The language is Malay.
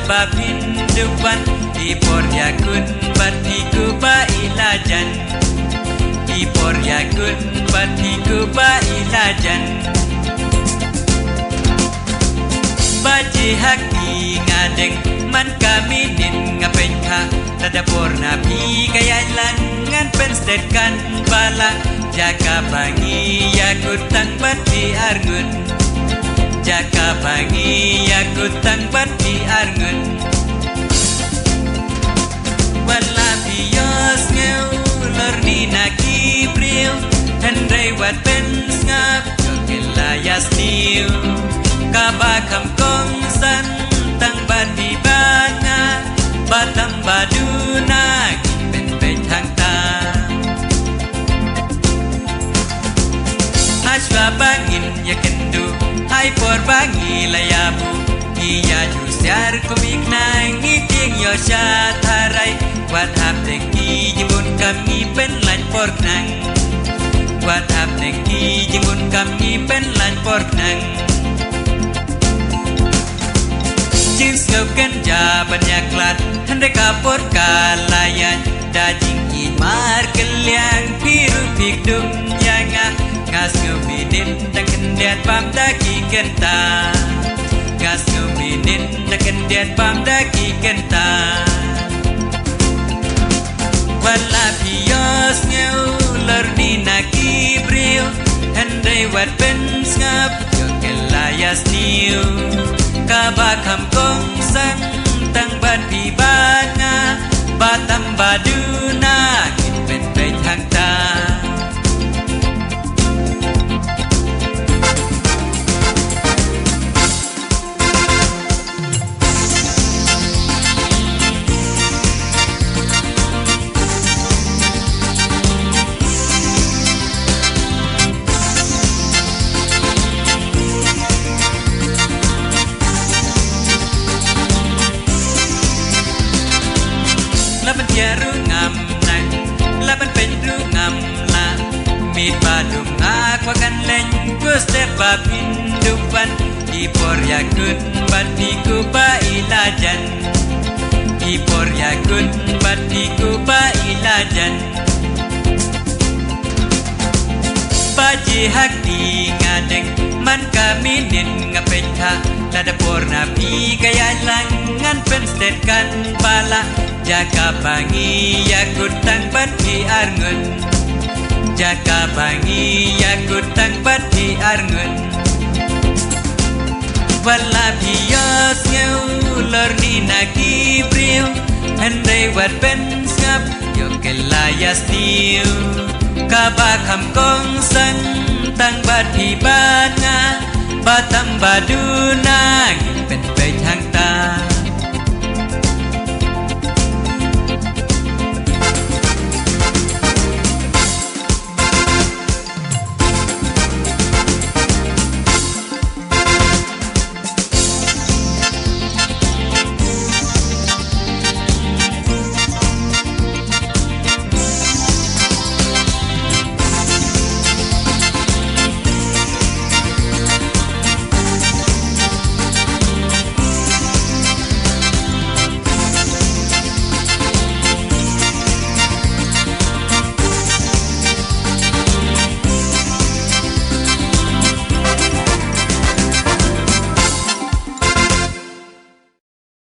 sebab hindupan Ipor yakun batiku bailajan Ipor yakun batiku bailajan Baji haki ngadeng man kami nin ngapengka Tada porna pi kaya langan penstetkan bala Jaka bangi yakutang bati arngun Jaka bangi yakutang bati arngun Wala piyos ngeu lorni naki priu Hendrai wat pens ngap jokelayas niu Kabakam kong san tang bati bana Batam baduna kipen pechang ta Hashwa bangin yakendu Hai por bangi layabu Iya jusyar kumik nang ngiting yosya tharai Wat hap teki jimun kami pen lan por nang Wat hap teki jimun kami pen lan por nang Jins ngaukan banyak lat Handai kapor kalayan Dajing imar keliang Piru pikdum yanga Ngas nguminin dan kendiat pam daki kenta Ngas nguminin dan kendiat pam daki kenta Wala piyos ngeu lorni naki brio Handai wat pens ngap jokelayas niu Kabakam kong san tang bati bana Batam baduna kipen pechang ta Laban tiaru ngam nang Laban penru ngam la Mit badung akwakan leng Kustebab hindupan Ipor yakun batiku bailajan Ipor yakun batiku bailajan Baji haki ngadeng Man kami nin ngapekha Tada porna pi kaya langan penstetkan pala Jaka bangi yakutang bati arngun Jaka bangi yakutang bati arngun Wala piyos ngeu lorni naki priu Handai wat pens ngap jokelayas niu Kabakam kong san tang bati bana Batam baduna kipen pechang ta